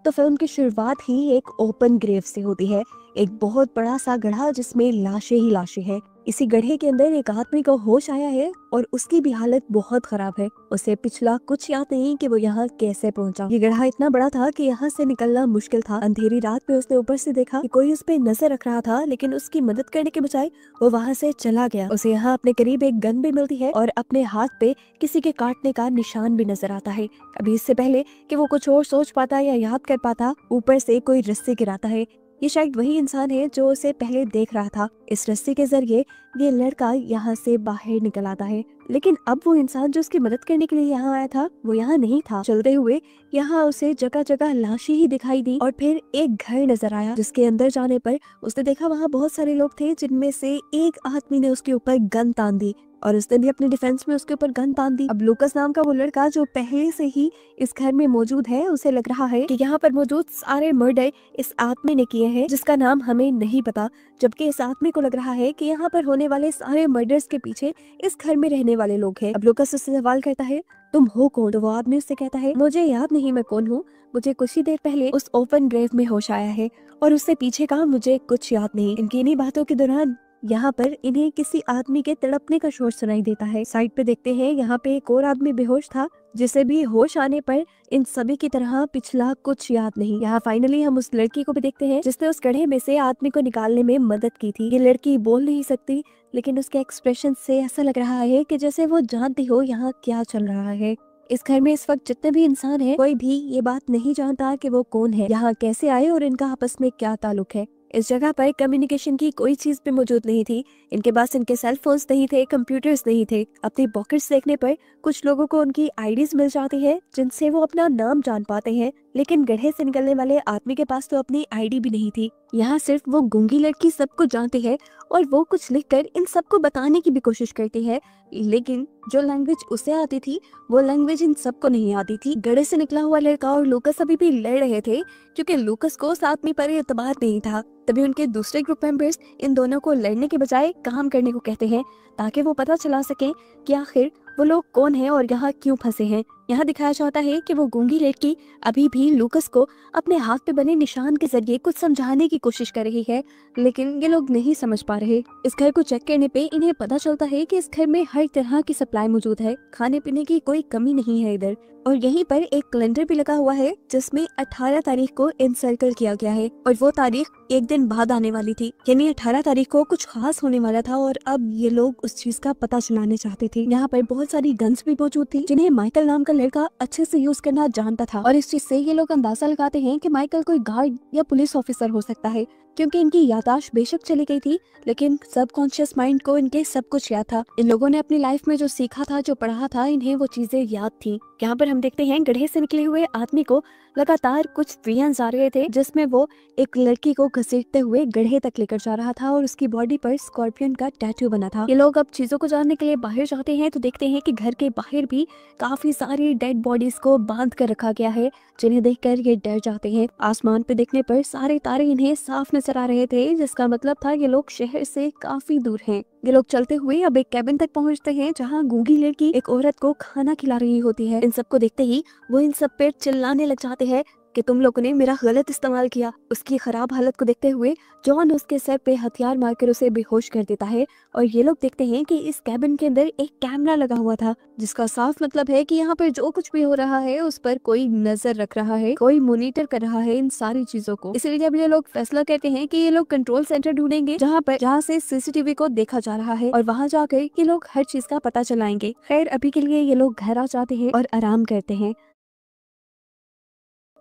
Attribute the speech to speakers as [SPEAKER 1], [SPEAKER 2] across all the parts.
[SPEAKER 1] तो फिल्म की शुरुआत ही एक ओपन ग्रेव से होती है। एक बहुत बड़ा सा गड्ढा जिसमें लाशें ही लाशें हैं। इसी गड्ढे के अंदर एक आदमी को होश आया है और उसकी भी हालत बहुत खराब है। उसे पिछला कुछ याद नहीं कि वो यहाँ कैसे पहुँचा। ये गड्ढा इतना बड़ा था कि यहाँ से निकलना मुश्किल था। अंधेरी रात में उसने ऊपर से देखा कि कोई उस पे नजर रख रहा था, लेकिन उसकी मदद करने के बजाय वो वहाँ से चला गया। उसे यहाँ अपने करीब एक गन भी मिलती है और अपने हाथ पे किसी के काटने का निशान भी नजर आता है। अभी इससे पहले कि वो कुछ और सोच पाता या याद कर पाता, ऊपर से कोई रस्सी गिराता है। ये शायद वही इंसान है जो उसे पहले देख रहा था। इस रस्सी के जरिए ये लड़का यहाँ से बाहर निकल आता है, लेकिन अब वो इंसान जो उसकी मदद करने के लिए यहाँ आया था वो यहाँ नहीं था। चलते हुए यहाँ उसे जगह जगह लाशें ही दिखाई दी और फिर एक घर नजर आया, जिसके अंदर जाने पर उसने देखा वहाँ बहुत सारे लोग थे, जिनमें से एक आदमी ने उसके ऊपर गन तान दी और उसने भी अपने डिफेंस में उसके ऊपर गन तान दी। अब लूकस नाम का वो लड़का जो पहले से ही इस घर में मौजूद है, उसे लग रहा है कि यहाँ पर मौजूद सारे मर्डर इस आदमी ने किए हैं, जिसका नाम हमें नहीं पता। जबकि इस आदमी को लग रहा है कि यहाँ पर होने वाले सारे मर्डर्स के पीछे इस घर में रहने वाले लोग हैं। अब लूकस उससे सवाल करता है, तुम हो कौन? तो वो आदमी उससे कहता है, मुझे याद नहीं मैं कौन हूँ। मुझे कुछ ही देर पहले उस ओपन ग्रेव में होश आया है और उससे पीछे का मुझे कुछ याद नहीं। इनकी इन्हीं बातों के दौरान यहाँ पर इन्हें किसी आदमी के तड़पने का शोर सुनाई देता है। साइड पे देखते हैं, यहाँ पे एक और आदमी बेहोश था, जिसे भी होश आने पर इन सभी की तरह पिछला कुछ याद नहीं। यहाँ फाइनली हम उस लड़की को भी देखते हैं जिसने उस गड्ढे में से आदमी को निकालने में मदद की थी। ये लड़की बोल नहीं सकती, लेकिन उसके एक्सप्रेशन से ऐसा लग रहा है कि जैसे वो जानती हो यहाँ क्या चल रहा है। इस घर में इस वक्त जितने भी इंसान हैं, कोई भी ये बात नहीं जानता कि वो कौन है, यहाँ कैसे आए और इनका आपस में क्या ताल्लुक है। इस जगह पर कम्युनिकेशन की कोई चीज भी मौजूद नहीं थी। इनके पास इनके सेल फोन्स नहीं थे, कंप्यूटर्स नहीं थे। अपनी पॉकेट्स देखने पर कुछ लोगों को उनकी आईडीज मिल जाती है, जिनसे वो अपना नाम जान पाते हैं, लेकिन गड्ढे से निकलने वाले आदमी के पास तो अपनी आईडी भी नहीं थी। यहाँ सिर्फ वो गूंगी लड़की सबको जानती है और वो कुछ लिखकर इन सबको बताने की भी कोशिश करती है, लेकिन जो लैंग्वेज उसे आती थी वो लैंग्वेज इन सबको नहीं आती थी। गड्ढे से निकला हुआ लड़का और लूकस अभी भी लड़ रहे थे, क्योंकि लूकस को उस आदमी पर एतबार नहीं था। तभी उनके दूसरे ग्रुप मेंबर्स इन दोनों को लड़ने के बजाय काम करने को कहते हैं, ताकि वो पता चला सके कि आखिर वो लोग कौन हैं और यहाँ क्यों फंसे हैं। यहाँ दिखाया चाहता है कि वो गूंगी लड़की अभी भी लूकस को अपने हाथ पे बने निशान के जरिए कुछ समझाने की कोशिश कर रही है, लेकिन ये लोग नहीं समझ पा रहे। इस घर को चेक करने पे इन्हें पता चलता है कि इस घर में हर तरह की सप्लाई मौजूद है, खाने पीने की कोई कमी नहीं है इधर। और यहीं पर एक कैलेंडर भी लगा हुआ है, जिसमें 18 तारीख को इनसर्कल किया गया है और वो तारीख एक दिन बाद आने वाली थी, यानी 18 तारीख को कुछ खास होने वाला था और अब ये लोग उस चीज का पता चलाने चाहते थे। यहाँ पर बहुत सारी गन्स भी मौजूद थी, जिन्हें माइकल नाम का लड़का अच्छे से यूज करना जानता था, और इस चीज से ये लोग अंदाजा लगाते हैं कि माइकल कोई गार्ड या पुलिस ऑफिसर हो सकता है, क्योंकि इनकी याददाश्त बेशक चली गई थी, लेकिन सबकॉन्शियस माइंड को इनके सब कुछ याद था। इन लोगों ने अपनी लाइफ में जो सीखा था, जो पढ़ा था, इन्हें वो चीजें याद थी। यहाँ पर हम देखते हैं गड्ढे से निकले हुए आदमी को लगातार कुछ विजन्स आ रहे थे, जिसमें वो एक लड़की को घसीटते हुए गड्ढे तक लेकर जा रहा था और उसकी बॉडी पर स्कॉर्पियन का टैटू बना था। ये लोग अब चीजों को जानने के लिए बाहर जाते हैं तो देखते हैं कि घर के बाहर भी काफी सारी डेड बॉडीज को बांध कर रखा गया है, जिन्हें देखकर ये डर जाते हैं। आसमान पे देखने पर सारे तारे इन्हें साफ नजर आ रहे थे, जिसका मतलब था ये लोग शहर से काफी दूर हैं। ये लोग चलते हुए अब एक कैबिन तक पहुंचते हैं, जहां गूंगी लड़की एक औरत को खाना खिला रही होती है। इन सबको देखते ही वो इन सब पे चिल्लाने लग जाते हैं कि तुम लोगों ने मेरा गलत इस्तेमाल किया। उसकी खराब हालत को देखते हुए जॉन उसके सर पे हथियार मारकर उसे बेहोश कर देता है और ये लोग देखते हैं कि इस कैबिन के अंदर एक कैमरा लगा हुआ था, जिसका साफ मतलब है कि यहाँ पर जो कुछ भी हो रहा है उस पर कोई नजर रख रहा है, कोई मॉनिटर कर रहा है इन सारी चीजों को। इसलिए अब ये लोग फैसला करते हैं कि ये लोग कंट्रोल सेंटर ढूंढेंगे, जहाँ से सीसीटीवी को देखा जा रहा है, और वहाँ जाकर ये लोग हर चीज का पता चलाएंगे। खैर अभी के लिए ये लोग घर आ जाते हैं और आराम करते हैं।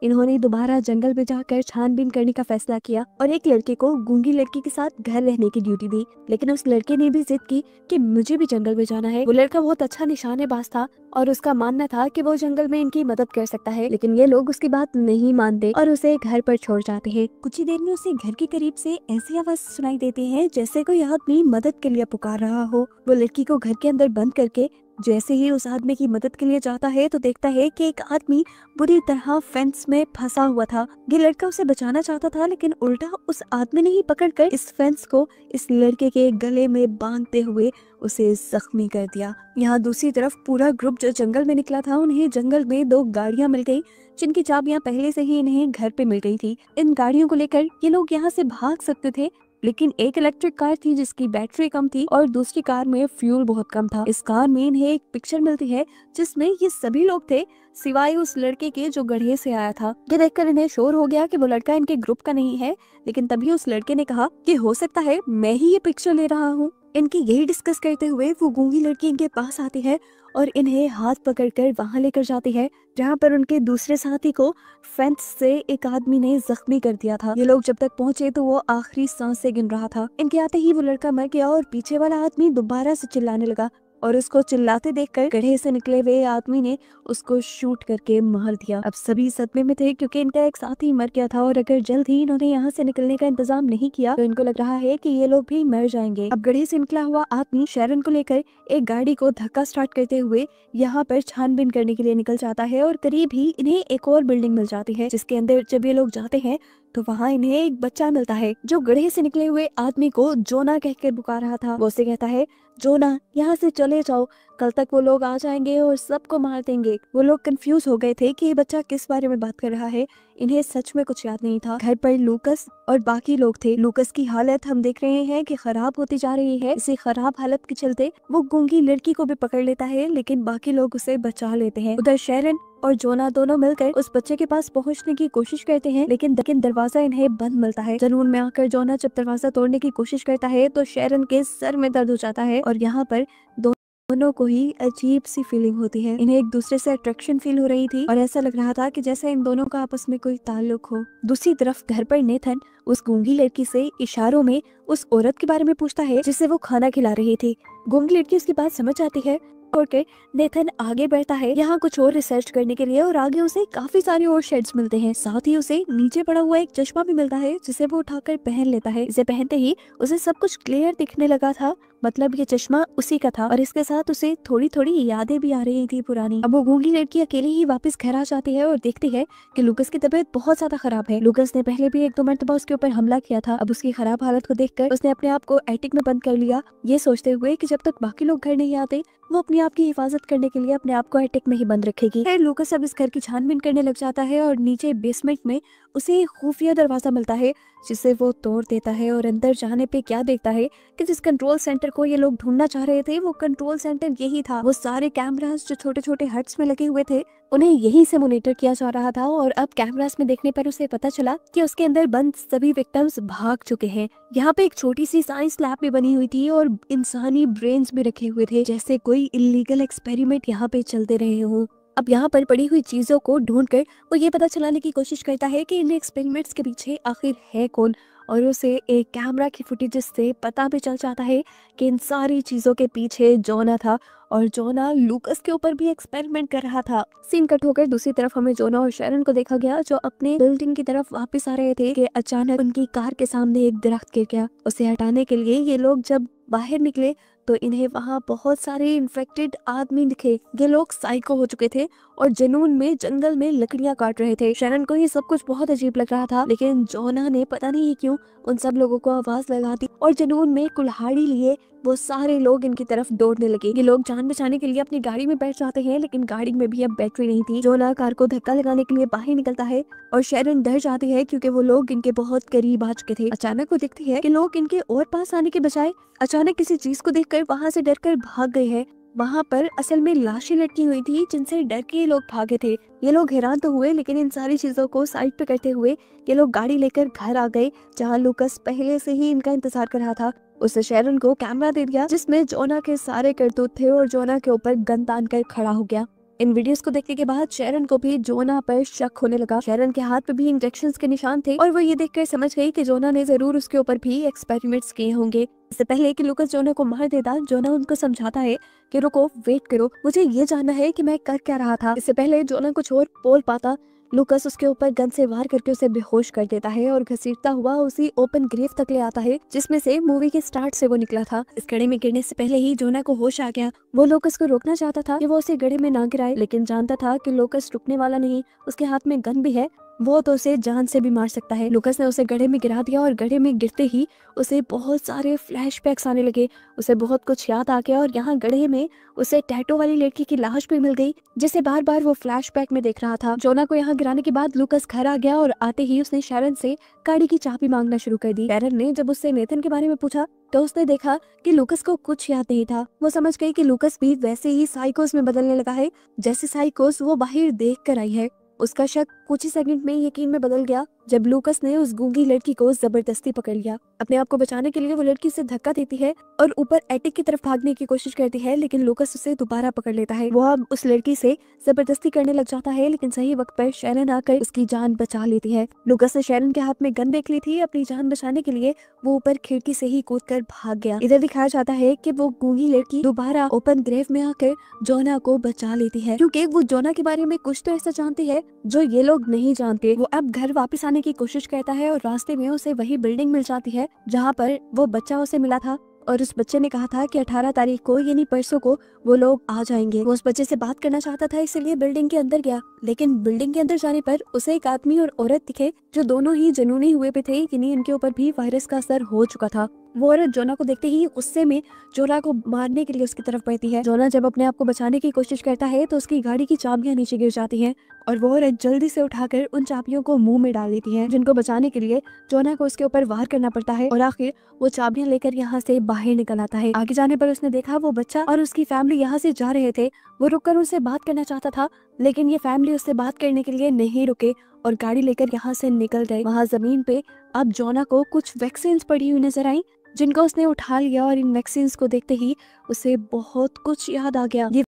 [SPEAKER 1] इन्होंने दोबारा जंगल में जाकर छानबीन करने का फैसला किया और एक लड़के को गूंगी लड़की के साथ घर रहने की ड्यूटी दी, लेकिन उस लड़के ने भी जिद की कि मुझे भी जंगल में जाना है। वो लड़का बहुत अच्छा निशानेबाज था और उसका मानना था कि वो जंगल में इनकी मदद कर सकता है, लेकिन ये लोग उसकी बात नहीं मानते और उसे घर पर छोड़ जाते हैं। कुछ ही देर में उसे घर के करीब से ऐसी आवाज सुनाई देती है जैसे कोई आदमी मदद के लिए पुकार रहा हो। वो लड़की को घर के अंदर बंद करके जैसे ही उस आदमी की मदद के लिए जाता है तो देखता है कि एक आदमी बुरी तरह फेंस में फंसा हुआ था। ये लड़का उसे बचाना चाहता था, लेकिन उल्टा उस आदमी ने ही पकड़कर इस फेंस को इस लड़के के गले में बांधते हुए उसे जख्मी कर दिया। यहाँ दूसरी तरफ पूरा ग्रुप जो जंगल में निकला था, उन्हें जंगल में 2 गाड़ियां मिल गई जिनकी चाबियां पहले से ही इन्हें घर पे मिल गई थी। इन गाड़ियों को लेकर ये लोग यहाँ से भाग सकते थे, लेकिन एक इलेक्ट्रिक कार थी जिसकी बैटरी कम थी और दूसरी कार में फ्यूल बहुत कम था। इस कार में इन्हें एक पिक्चर मिलती है जिसमें ये सभी लोग थे सिवाय उस लड़के के जो गड्ढे से आया था। ये देखकर इन्हें शोर हो गया कि वो लड़का इनके ग्रुप का नहीं है, लेकिन तभी उस लड़के ने कहा कि हो सकता है मैं ही ये पिक्चर ले रहा हूँ। इनकी यही डिस्कस करते हुए वो गूंगी लड़की इनके पास आती है और इन्हें हाथ पकड़कर वहां लेकर जाती है जहाँ पर उनके दूसरे साथी को फेंस से एक आदमी ने जख्मी कर दिया था। ये लोग जब तक पहुंचे तो वो आखिरी सांसें गिन रहा था। इनके आते ही वो लड़का मर गया और पीछे वाला आदमी दोबारा से चिल्लाने लगा और उसको चिल्लाते देखकर गड्ढे से निकले हुए आदमी ने उसको शूट करके मार दिया। अब सभी सदमे में थे क्योंकि इनका एक साथी मर गया था और अगर जल्द ही इन्होंने यहाँ से निकलने का इंतजाम नहीं किया तो इनको लग रहा है कि ये लोग भी मर जाएंगे। अब गड्ढे से निकला हुआ आदमी शैरन को लेकर एक गाड़ी को धक्का स्टार्ट करते हुए यहाँ पर छानबीन करने के लिए निकल जाता है और करीब ही इन्हें एक और बिल्डिंग मिल जाती है जिसके अंदर जब ये लोग जाते हैं तो वहाँ इन्हें एक बच्चा मिलता है जो गड्ढे से निकले हुए आदमी को जोना कहकर पुकार रहा था। वो उसे कहता है, जोना यहाँ से चले जाओ, कल तक वो लोग आ जाएंगे और सबको मार देंगे। वो लोग कंफ्यूज हो गए थे कि ये बच्चा किस बारे में बात कर रहा है। इन्हें सच में कुछ याद नहीं था। घर पर लूकस और बाकी लोग थे। लूकस की हालत हम देख रहे हैं कि खराब होती जा रही है। इसी खराब हालत के चलते वो गूंगी लड़की को भी पकड़ लेता है, लेकिन बाकी लोग उसे बचा लेते हैं। उधर शैरन और जोना दोनों मिलकर उस बच्चे के पास पहुंचने की कोशिश करते हैं, लेकिन दरवाजा इन्हें बंद मिलता है। जनून में आकर जोना जब दरवाजा तोड़ने की कोशिश करता है तो शैरन के सर में दर्द हो जाता है और यहाँ पर दोनों को ही अजीब सी फीलिंग होती है। इन्हें एक दूसरे से अट्रैक्शन फील हो रही थी और ऐसा लग रहा था कि जैसे इन दोनों का आपस में कोई ताल्लुक हो। दूसरी तरफ घर पर नेथन उस गूंगी लड़की से इशारों में उस औरत के बारे में पूछता है जिसे वो खाना खिला रही थी। गूंगी लड़की उसकी बात समझ आती है और नेथन आगे बढ़ता है यहाँ कुछ और रिसर्च करने के लिए और आगे उसे काफी सारे और शेड्स मिलते हैं। साथ ही उसे नीचे पड़ा हुआ एक चश्मा भी मिलता है जिसे वो उठाकर पहन लेता है। इसे पहनते ही उसे सब कुछ क्लियर दिखने लगा था, मतलब ये चश्मा उसी का था और इसके साथ उसे थोड़ी थोड़ी यादें भी आ रही थी पुरानी। अब वो गूंगी लड़की अकेले ही वापस घर आ जाती है और देखती है कि लूकस की तबीयत बहुत ज्यादा खराब है। लूकस ने पहले भी 1-2 मरतबा उसके ऊपर हमला किया था। अब उसकी खराब हालत को देखकर उसने अपने आप को एटिक में बंद कर लिया, ये सोचते हुए कि जब तक बाकी लोग घर नहीं आते वो अपने आप की हिफाजत करने के लिए अपने आप को एटिक में ही बंद रखेगी। फिर लूकस अब इस घर की छानबीन करने लग जाता है और नीचे बेसमेंट में उसे एक खुफिया दरवाजा मिलता है जिसे वो तोड़ देता है और अंदर जाने पे क्या देखता है कि जिस कंट्रोल सेंटर को ये लोग ढूंढना चाह रहे थे वो कंट्रोल सेंटर यही था। वो सारे कैमरास जो छोटे छोटे हट्स में लगे हुए थे उन्हें यही से मॉनिटर किया जा रहा था और अब कैमरास में देखने पर उसे पता चला कि उसके अंदर बंद सभी विक्टिम्स भाग चुके हैं। यहाँ पे एक छोटी सी साइंस लैब भी बनी हुई थी और इंसानी ब्रेन्स भी रखे हुए थे, जैसे कोई इलीगल एक्सपेरिमेंट यहाँ पे चलते रहे हों। अब यहाँ पर पड़ी हुई चीजों को ढूंढकर वो ये पता चलाने की कोशिश करता है कि इन एक्सपेरिमेंट्स के पीछे आखिर है कौन और उसे एक कैमरा की फुटेज से पता भी चल जाता है कि इन सारी चीजों के पीछे जोना था और जोना लूकस के ऊपर भी एक्सपेरिमेंट कर रहा था। सीन कट होकर दूसरी तरफ हमें जोना और शैरन को देखा गया जो अपने बिल्डिंग की तरफ वापस आ रहे थे कि अचानक उनकी कार के सामने एक दरख्त गिर गया। उसे हटाने के लिए ये लोग जब बाहर निकले तो इन्हें वहाँ बहुत सारे इन्फेक्टेड आदमी दिखे। ये लोग साइको हो चुके थे और जुनून में जंगल में लकड़ियां काट रहे थे। शैरन को ये सब कुछ बहुत अजीब लग रहा था, लेकिन जोना ने पता नहीं क्यों उन सब लोगों को आवाज लगा दी और जुनून में कुल्हाड़ी लिए वो सारे लोग इनकी तरफ दौड़ने लगे। ये लोग जान बचाने के लिए अपनी गाड़ी में बैठ जाते हैं, लेकिन गाड़ी में भी अब बैटरी नहीं थी। जोना कार को धक्का लगाने के लिए बाहर निकलता है और शैरन डर जाती है क्योंकि वो लोग इनके बहुत करीब आ चुके थे। अचानक वो देखती है कि लोग इनके और पास आने के बजाय अचानक किसी चीज को देखकर वहां से डरकर भाग गए हैं। वहाँ पर असल में लाशें लटकी हुई थी जिनसे डर के ये लोग भागे थे। ये लोग हैरान तो हुए, लेकिन इन सारी चीजों को साइड पे करते हुए ये लोग गाड़ी लेकर घर आ गए जहाँ लूकस पहले से ही इनका इंतजार कर रहा था। उसने शैरन को कैमरा दे दिया जिसमें जोना के सारे करतूत थे और जोना के ऊपर गन तान कर खड़ा हो गया। इन वीडियोस को देखने के बाद शैरन को भी जोना पर शक होने लगा। शैरन के हाथ पे भी इंजेक्शंस के निशान थे और वो ये देखकर समझ गई कि जोना ने जरूर उसके ऊपर भी एक्सपेरिमेंट्स किए होंगे। इससे पहले कि लूकस जोना को मार देता, जोना उनको समझाता है कि रुको, वेट करो, मुझे ये जानना है कि मैं कर क्या रहा था। इससे पहले जोना कुछ और बोल पाता, लूकस उसके ऊपर गन से वार करके उसे बेहोश कर देता है और घसीटता हुआ उसी ओपन ग्रेव तक ले आता है जिसमें से मूवी के स्टार्ट से वो निकला था। इस गड्ढे में गिरने से पहले ही जोना को होश आ गया। वो लूकस को रोकना चाहता था कि वो उसे गड्ढे में ना गिराए, लेकिन जानता था कि लूकस रुकने वाला नहीं, उसके हाथ में गन भी है, वो तो उसे जान से भी मार सकता है। लूकस ने उसे गड्ढे में गिरा दिया और गड्ढे में गिरते ही उसे बहुत सारे फ्लैशबैक्स आने लगे। उसे बहुत कुछ याद आ गया और यहाँ गड्ढे में उसे टैटू वाली लड़की की लाश भी मिल गई जिसे बार बार वो फ्लैशबैक में देख रहा था। जोना को यहाँ गिराने के बाद लूकस घर आ गया और आते ही उसने शैरन से गाड़ी की चाबी मांगना शुरू कर दी। शैरन ने जब उससे नेथन के बारे में पूछा तो उसने देखा कि लूकस को कुछ याद नहीं था। वो समझ गई कि लूकस भी वैसे ही साइकोस में बदलने लगा है जैसे साइकोस वो बाहर देख कर आई है। उसका शक कुछ ही सेकंड में यकीन में बदल गया जब लूकस ने उस गूंगी लड़की को जबरदस्ती पकड़ लिया। अपने आप को बचाने के लिए वो लड़की से धक्का देती है और ऊपर एटिक की तरफ भागने की कोशिश करती है, लेकिन लूकस उसे दोबारा पकड़ लेता है। वो अब उस लड़की से जबरदस्ती करने लग जाता है, लेकिन सही वक्त पर शैरन आकर उसकी जान बचा लेती है। लूकस ने शैरन के हाथ में गन देख ली थी, अपनी जान बचाने के लिए वो ऊपर खिड़की से ही कूदकर भाग गया। इधर दिखाया जाता है कि वो गूंगी लड़की दोबारा ओपन ग्रेव में आकर जोना को बचा लेती है, क्योंकि वो जोना के बारे में कुछ तो ऐसा जानती है जो ये लोग नहीं जानते। वो अब घर वापस आने की कोशिश करता है और रास्ते में उसे वही बिल्डिंग मिल जाती है जहाँ पर वो बच्चा उसे मिला था और उस बच्चे ने कहा था कि 18 तारीख को यानी परसों को वो लोग आ जाएंगे। वो उस बच्चे से बात करना चाहता था, इसलिए बिल्डिंग के अंदर गया, लेकिन बिल्डिंग के अंदर जाने पर उसे एक आदमी और औरत दिखे जो दोनों ही जुनूनी हुए पे थे कि नहीं इनके ऊपर भी वायरस का असर हो चुका था। वो औरत जोना को देखते ही गुस्से में जोना को मारने के लिए उसकी तरफ बढ़ती है। जोना जब अपने आप को बचाने की कोशिश करता है तो उसकी गाड़ी की चाबियां नीचे गिर जाती हैं और वो औरत जल्दी से उठाकर उन चाबियों को मुंह में डाल देती है, जिनको बचाने के लिए जोना को उसके ऊपर वार करना पड़ता है और आखिर वो चाबियां लेकर यहाँ से बाहर निकल आता है। आगे जाने पर उसने देखा वो बच्चा और उसकी फैमिली यहाँ से जा रहे थे। वो रुककर उनसे बात करना चाहता था, लेकिन ये फैमिली उससे बात करने के लिए नहीं रुके और गाड़ी लेकर यहाँ से निकल गए। वहाँ जमीन पे अब जोना को कुछ वैक्सीन पड़ी हुई नजर आई जिनको उसने उठा लिया और इन वैक्सीन को देखते ही उसे बहुत कुछ याद आ गया। ये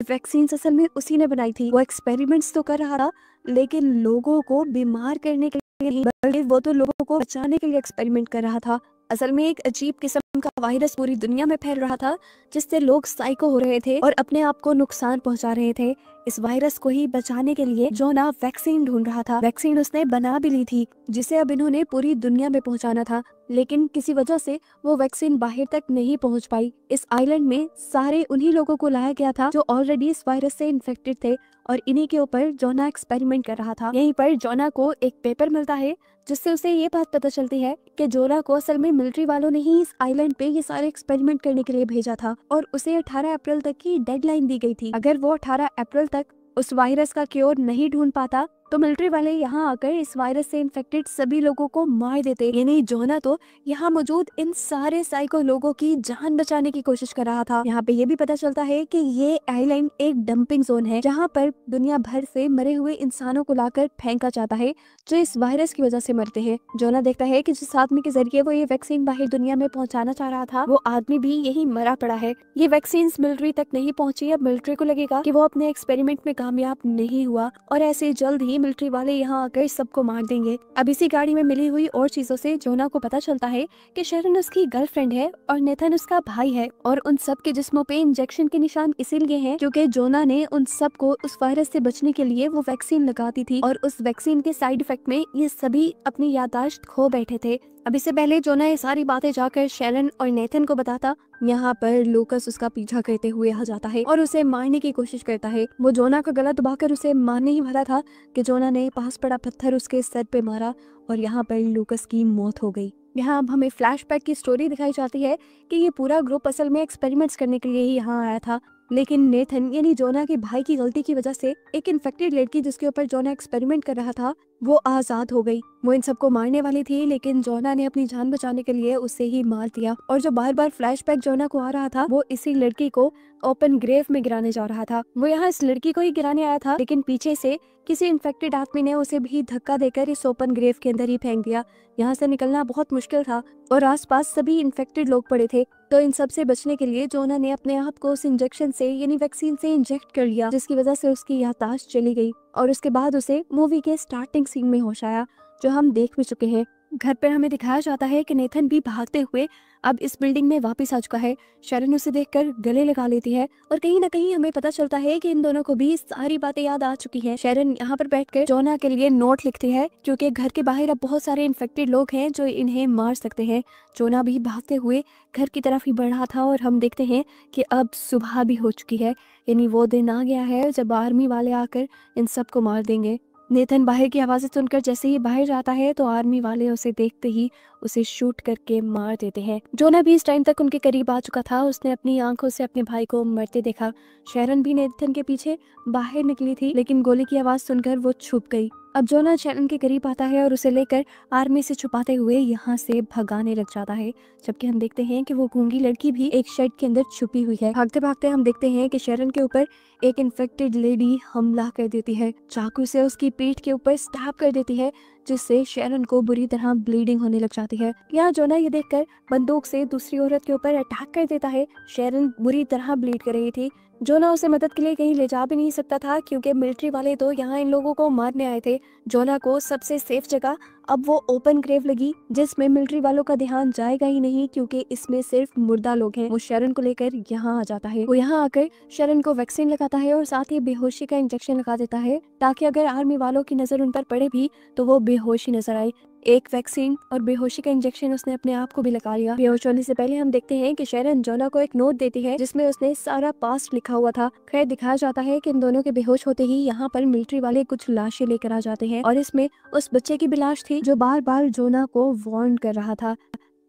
[SPEAKER 1] वैक्सीन असल में उसी ने बनाई थी। वो एक्सपेरिमेंट्स तो कर रहा था, लेकिन लोगों को बीमार करने के लिए नहीं, बल्कि वो तो लोगों को बचाने के लिए एक्सपेरिमेंट कर रहा था। असल में एक अजीब किस्म का वायरस पूरी दुनिया में फैल रहा था जिससे लोग साइको हो रहे थे और अपने आप को नुकसान पहुंचा रहे थे। इस वायरस को ही बचाने के लिए जोना वैक्सीन ढूंढ रहा था। वैक्सीन उसने बना भी ली थी जिसे अब इन्होंने पूरी दुनिया में पहुंचाना था, लेकिन किसी वजह से वो वैक्सीन बाहर तक नहीं पहुंच पाई। इस आइलैंड में सारे उन्हीं लोगों को लाया गया था जो ऑलरेडी इस वायरस से इन्फेक्टेड थे और इन्हीं के ऊपर जोना एक्सपेरिमेंट कर रहा था। यहीं पर जोना को एक पेपर मिलता है जिससे उसे ये बात पता चलती है कि जोना को असल में मिलिट्री वालों ने ही इस आइलैंड पे ये सारे एक्सपेरिमेंट करने के लिए भेजा था और उसे 18 अप्रैल तक की डेडलाइन दी गई थी। अगर वो 18 अप्रैल तक उस वायरस का क्योर नहीं ढूंढ पाता तो मिलिट्री वाले यहाँ आकर इस वायरस से इन्फेक्टेड सभी लोगों को मार देते। यानी जोना तो यहाँ मौजूद इन सारे साइको लोगों की जान बचाने की कोशिश कर रहा था। यहाँ पे ये भी पता चलता है कि ये आइलैंड एक डंपिंग जोन है जहाँ पर दुनिया भर से मरे हुए इंसानों को लाकर फेंका जाता है जो इस वायरस की वजह से मरते हैं। जोना देखता है कि जिस आदमी के जरिए वो ये वैक्सीन बाहर दुनिया में पहुंचाना चाह रहा था वो आदमी भी यही मरा पड़ा है। ये वैक्सीन मिलिट्री तक नहीं पहुंची। अब मिलिट्री को लगेगा कि वो अपने एक्सपेरिमेंट में कामयाब नहीं हुआ और ऐसे जल्द ही मिलिट्री वाले यहाँ आकर सबको मार देंगे। अब इसी गाड़ी में मिली हुई और चीजों से जोना को पता चलता है कि शैरन उसकी गर्लफ्रेंड है और नेथन उसका भाई है और उन सब के जिस्मों पे इंजेक्शन के निशान इसीलिए हैं क्योंकि जोना ने उन सब को उस वायरस से बचने के लिए वो वैक्सीन लगाती थी और उस वैक्सीन के साइड इफेक्ट में ये सभी अपनी याददाश्त खो बैठे थे। अब इससे पहले जोना ये सारी बातें जाकर शैरन और नेथन को बताता, यहाँ पर लूकस उसका पीछा करते हुए आ जाता है और उसे मारने की कोशिश करता है। वो जोना का गला दबाकर उसे मारने ही वाला था कि जोना ने पास पड़ा पत्थर उसके सर पे मारा और यहाँ पर लूकस की मौत हो गई। यहाँ अब हमें फ्लैशबैक की स्टोरी दिखाई जाती है कि ये पूरा ग्रुप असल में एक्सपेरिमेंट्स करने के लिए ही यहाँ आया था, लेकिन नेथन यानी जोना के भाई की गलती की वजह से एक इन्फेक्टेड लड़की जिसके ऊपर जोना एक्सपेरिमेंट कर रहा था वो आजाद हो गई। वो इन सबको मारने वाली थी, लेकिन जोना ने अपनी जान बचाने के लिए उसे ही मार दिया और जो बार बार फ्लैशबैक जोना को आ रहा था वो इसी लड़की को ओपन ग्रेव में गिराने जा रहा था। वो यहाँ इस लड़की को ही गिराने आया था, लेकिन पीछे से किसी इन्फेक्टेड आदमी ने उसे भी धक्का देकर इस ओपन ग्रेव के अंदर ही फेंक दिया। यहाँ से निकलना बहुत मुश्किल था और आसपास सभी इन्फेक्टेड लोग पड़े थे, तो इन सब से बचने के लिए जोना ने अपने आप को उस इंजेक्शन से यानी वैक्सीन से इंजेक्ट कर लिया, जिसकी वजह से उसकी याददाश्त चली गई और उसके बाद उसे मूवी के स्टार्टिंग सीन में होश आया जो हम देख भी चुके हैं। घर पर हमें दिखाया जाता है कि नेथन भी भागते हुए अब इस बिल्डिंग में वापस आ चुका है। शरण उसे देखकर गले लगा लेती है और कहीं ना कहीं हमें पता चलता है कि इन दोनों को भी सारी बातें याद आ चुकी हैं। शरण यहाँ पर बैठकर जोना के लिए नोट लिखती है क्योंकि घर के बाहर अब बहुत सारे इन्फेक्टेड लोग हैं जो इन्हें मार सकते हैं। जोना भी भागते हुए घर की तरफ ही बढ़ रहा था और हम देखते हैं कि अब सुबह भी हो चुकी है, यानी वो दिन आ गया है जब आर्मी वाले आकर इन सबको मार देंगे। नेथन बाहर की आवाज़ें सुनकर जैसे ही बाहर जाता है तो आर्मी वाले उसे देखते ही उसे शूट करके मार देते हैं। जोना भी इस टाइम तक उनके करीब आ चुका था, उसने अपनी आंखों से अपने भाई को मरते देखा। शैरन भी नेथन के पीछे बाहर निकली थी लेकिन गोली की आवाज़ सुनकर वो छुप गई। अब जोना शैरन के करीब आता है और उसे लेकर आर्मी से छुपाते हुए यहाँ से भगाने लग जाता है, जबकि हम देखते हैं कि वो गूंगी लड़की भी एक शेड के अंदर छुपी हुई है। भागते भागते हम देखते हैं कि शैरन के ऊपर एक इन्फेक्टेड लेडी हमला कर देती है, चाकू से उसकी पीठ के ऊपर स्टैब कर देती है जिससे शैरन को बुरी तरह ब्लीडिंग होने लग जाती है। यहाँ जोना ये देखकर बंदूक से दूसरी औरत के ऊपर अटैक कर देता है। शैरन बुरी तरह ब्लीड कर रही थी। जोना उसे मदद के लिए कहीं ले जा भी नहीं सकता था क्योंकि मिलिट्री वाले तो यहाँ इन लोगों को मारने आए थे। जोना को सबसे सेफ जगह अब वो ओपन ग्रेव लगी जिसमें मिलिट्री वालों का ध्यान जाएगा ही नहीं क्योंकि इसमें सिर्फ मुर्दा लोग हैं। वो शरण को लेकर यहाँ आ जाता है। वो यहाँ आकर शरण को वैक्सीन लगाता है और साथ ही बेहोशी का इंजेक्शन लगा देता है ताकि अगर आर्मी वालों की नजर उन पर पड़े भी तो वो बेहोशी नजर आए। एक वैक्सीन और बेहोशी का इंजेक्शन उसने अपने आप को भी लगा लिया। बेहोश होने से पहले हम देखते हैं कि शरण जोना को एक नोट देती है जिसमें उसने सारा पास्ट लिखा हुआ था। खैर दिखाया जाता है कि इन दोनों के बेहोश होते ही यहाँ पर मिलिट्री वाले कुछ लाशें लेकर आ जाते हैं और इसमें उस बच्चे की भी लाश थी जो बार बार जोना को वार्न कर रहा था।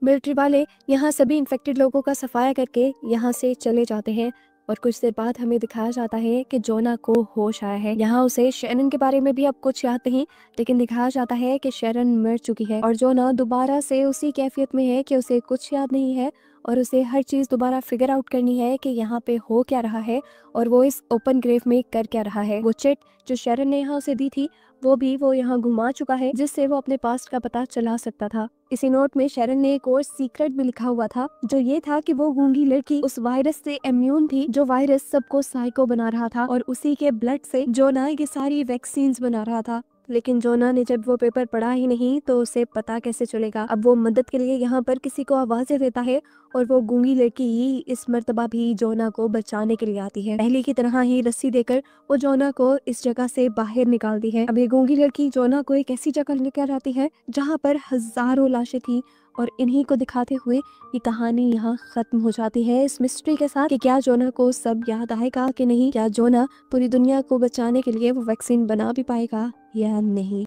[SPEAKER 1] मिलिट्री वाले यहाँ सभी इन्फेक्टेड लोगों का सफाया करके यहाँ से चले जाते हैं और कुछ देर बाद हमें दिखाया जाता है कि जोना को होश आया है। यहाँ उसे शैरन के बारे में भी अब कुछ याद नहीं, लेकिन दिखाया जाता है कि शैरन मर चुकी है और जोना दोबारा से उसी कैफियत में है कि उसे कुछ याद नहीं है और उसे हर चीज दोबारा फिगर आउट करनी है कि यहाँ पे हो क्या रहा है और वो इस ओपन ग्रेव में कर क्या रहा है। वो चिट जो शैरन ने यहाँ उसे दी थी वो यहाँ घुमा चुका है जिससे वो अपने पास्ट का पता चला सकता था। इसी नोट में शैरन ने एक और सीक्रेट भी लिखा हुआ था जो ये था कि वो गूंगी लड़की उस वायरस से इम्यून थी जो वायरस सबको साइको बना रहा था और उसी के ब्लड से जोना ये सारी वैक्सीन्स बना रहा था। लेकिन जोना ने जब वो पेपर पढ़ा ही नहीं तो उसे पता कैसे चलेगा। अब वो मदद के लिए यहाँ पर किसी को आवाजें देता है और वो गूंगी लड़की ही इस मर्तबा भी जोना को बचाने के लिए आती है। पहले की तरह ही रस्सी देकर वो जोना को इस जगह से बाहर निकालती है। अब ये गूंगी लड़की जोना को एक ऐसी जगह लेकर आती है जहाँ पर हजारों लाशें थी और इन्हीं को दिखाते हुए ये कहानी यहाँ खत्म हो जाती है इस मिस्ट्री के साथ कि क्या जोना को सब याद आएगा कि नहीं, क्या जोना पूरी दुनिया को बचाने के लिए वो वैक्सीन बना भी पाएगा या नहीं।